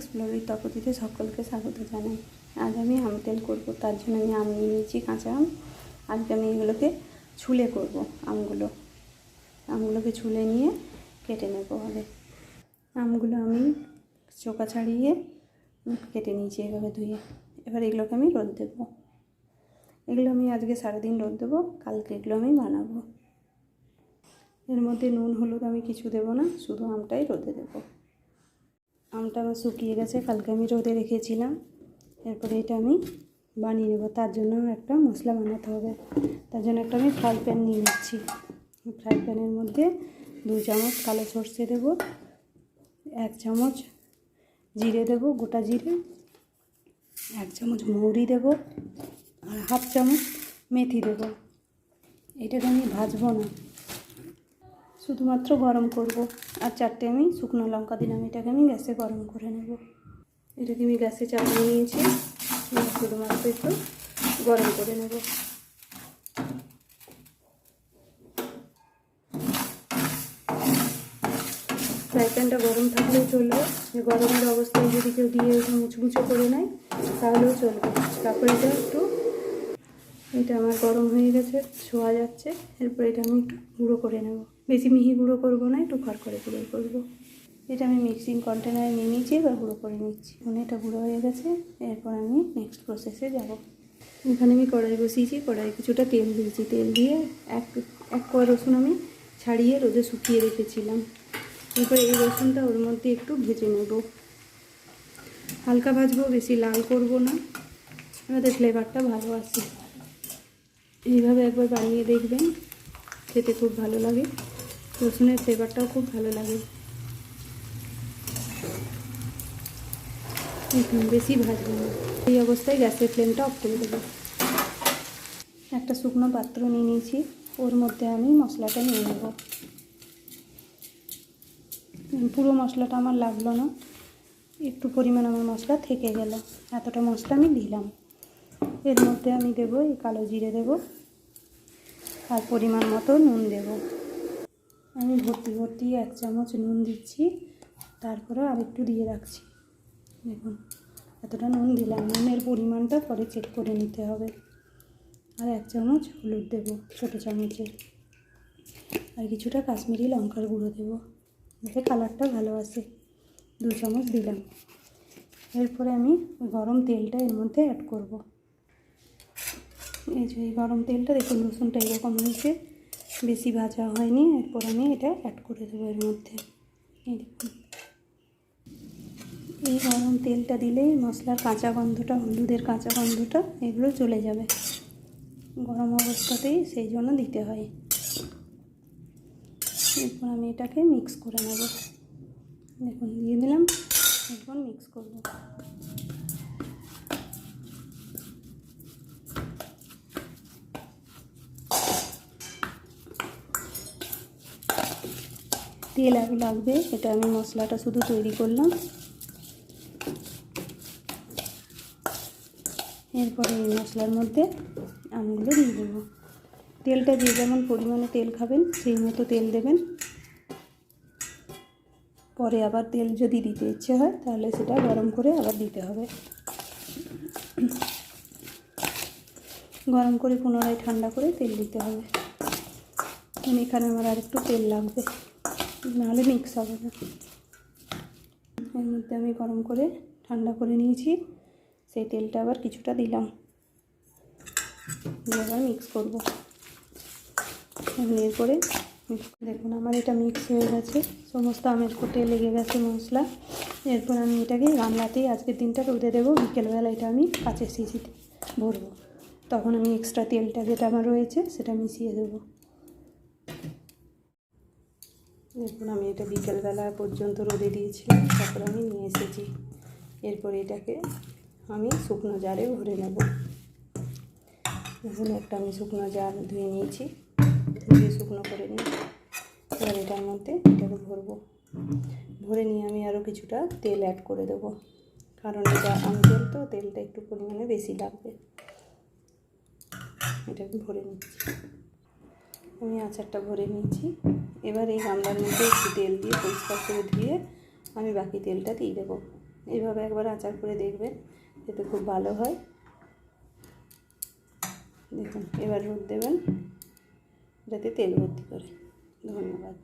Explore with তপতিতে সকলকে স্বাগত জানাই। আজ আমি আম তেল করব, তার জন্য আমি আম নিয়ে নিয়েছি, কাঁচা আম। আজকে আমি এগুলোকে ছুলে করব। আমগুলোকে ছুলে নিয়ে কেটে নেব হবে। আমগুলো আমি চোকা ছাড়িয়ে কেটে নিয়েছি এভাবে ধুয়ে। এবার এগুলোকে আমি রোদ দেবো। এগুলো আমি আজকে সারাদিন রোদ দেবো, কালকে এগুলো আমি বানাবো। এর মধ্যে নুন হলুদ আমি কিছু দেবো না, শুধু আমটাই রোদে দেবো। আমটা আমার শুকিয়ে গেছে, কালকে আমি রোদে রেখেছিলাম। এরপরে এটা আমি বানিয়ে নেবো। তার জন্য একটা মশলা বানাতে হবে। তার জন্য একটা আমি ফ্রাই প্যান নিয়ে নিচ্ছি। ফ্রাই প্যানের মধ্যে 2 চামচ কালো সর্ষে দেবো, 1 চামচ জিরে দেবো, গোটা জিরে, 1 চামচ মৌরি দেবো, আর 1/2 চামচ মেথি দেবো। এটাকে আমি ভাজবো না, শুধুমাত্র গরম করব। আর 4টে আমি শুকনো লঙ্কা দিলাম। এটাকে আমি গ্যাসে গরম করে নেব। এটাকে আমি গ্যাসে চাপিয়ে নিয়েছি, শুধুমাত্র একটু গরম করে নেব। ফ্রাই প্যানটা গরম থাকলেও চলবে, গরমের অবস্থায় যদি কেউ দিয়ে মুচমুচো করে নেয় তাহলেও চলবে। তারপরে এটা আমার গরম হয়ে গেছে, ছোঁয়া যাচ্ছে। এরপর এটা আমি একটু গুঁড়ো করে নেব। বেশি মিহি গুঁড়ো করবো না, একটু খড়খড়ে গুঁড়ো করবো। এটা আমি মিক্সিং কন্টেনারে নিয়ে নিয়েছি, এবার গুঁড়ো করে নিচ্ছি। এখন এটা গুঁড়ো হয়ে গেছে, এরপর আমি নেক্সট প্রসেসে যাব। এখানে আমি কড়াই বসিয়েছি, কড়াই কিছুটা তেল দিয়েছি। তেল দিয়ে এক কোয়া রসুন আমি ছাড়িয়ে রোদে শুকিয়ে রেখেছিলাম। এরপর এই রসুনটা ওর মধ্যে একটু ভেজে নেব। হালকা ভাজবো, বেশি লাল করব না, আমাদের ফ্লেভারটা ভালো আসে। এইভাবে একবার বানিয়ে দেখবেন, খেতে খুব ভালো লাগে। রসুনের ফ্লেভারটাও খুব ভালো লাগে। বেশি ভাজবো না। এই অবস্থায় গ্যাসের ফ্লেমটা অফ করে দেবো। একটা শুকনো পাত্র নিয়ে নিয়েছি, ওর মধ্যে আমি মশলাটা নিয়ে নেব। পুরো মশলাটা আমার লাগলো না, একটু পরিমাণ আমার মশলা থেকে গেল। এতটা মশলা আমি দিলাম। এর মধ্যে আমি দেবো এই কালো জিরে দেবো, আর পরিমাণ মতো নুন দেব। আমি ভর্তি 1 চামচ নুন দিচ্ছি, তারপরে আরেকটু দিয়ে রাখছি। দেখুন এতটা নুন দিলাম। নুনের পরিমাণটা পরে চেক করে নিতে হবে। আর 1 চামচ হলুদ দেবো ছোটো চামচের, আর কিছুটা কাশ্মীরি লঙ্কার গুঁড়ো দেবো, যাতে কালারটা ভালো আসে। 2 চামচ দিলাম। এরপরে আমি গরম তেলটা এর মধ্যে অ্যাড করব। এই যে গরম তেলটা দেখুন, রসুনটা এরকম হয়েছে, বেশি ভাজা হয়নি। এরপর আমি এটা অ্যাড করে দেবো এর মধ্যে। এই দেখুন, এই গরম তেলটা দিলেই মশলার কাঁচা গন্ধটা, হলুদের কাঁচা গন্ধটা এগুলো চলে যাবে। গরম অবস্থাতেই সেই জন্য দিতে হয়। এরপর আমি এটাকে মিক্স করে নেব। দেখুন দিয়ে দিলাম, এরপর মিক্স করব। তেল আগে লাগবে, এটা আমি মশলাটা শুধু তৈরি করলাম। এরপরে এই মশলার মধ্যে আমগুলো দিয়ে দেবো। তেলটা যে যেমন পরিমাণে তেল খাবেন সেই মতো তেল দেবেন। পরে আবার তেল যদি দিতে ইচ্ছে হয় তাহলে সেটা গরম করে আবার দিতে হবে। গরম করে পুনরায় ঠান্ডা করে তেল দিতে হবে। এখানে আমার আর একটু তেল লাগবে, নাহলে মিক্স হবে না। এর মধ্যে আমি গরম করে ঠান্ডা করে নিয়েছি, সেই তেলটা আবার কিছুটা দিলাম, দিয়ে আবার মিক্স করবো। এরপরে দেখুন আমার এটা মিক্স হয়ে গেছে, সমস্ত আমের কোটে লেগে গেছে মশলা। এরপর আমি এটাকে গামলাতেই আজকের দিনটা রোদে দেবো। বিকেলবেলা এটা আমি কাঁচের শিশিতে ভরবো, তখন আমি এক্সট্রা তেলটা যেটা আমার রয়েছে সেটা মিশিয়ে দেবো। দেখুন আমি এটা বিকেলবেলা পর্যন্ত রোদে দিয়েছিলাম, তারপর আমি নিয়ে এসেছি। এরপর এটাকে আমি শুকনো জারে ভরে নেব। দেখুন একটা আমি শুকনো জার ধুয়ে নিয়েছি, ধুয়ে শুকনো করে নিই। এবার এটার মধ্যে এটাকে ভরবো। ভরে নিয়ে আমি আরও কিছুটা তেল অ্যাড করে দেবো, কারণ এটা আম তেল তো, তেলটা একটু পরিমাণে বেশি লাগবে। এটাকে ভরে নিচ্ছি। আমি আচারটা ভরে নিচ্ছি। এবার এই গামলার মধ্যে একটু তেল দিয়ে পরিষ্কার করে ধুয়ে আমি বাকি তেলটা দিয়ে দেবো। এইভাবে একবার আচার করে দেখবেন, এতে খুব ভালো হয়। দেখুন, এবার রোদ দেবেন যাতে তেল ভর্তি করে। ধন্যবাদ।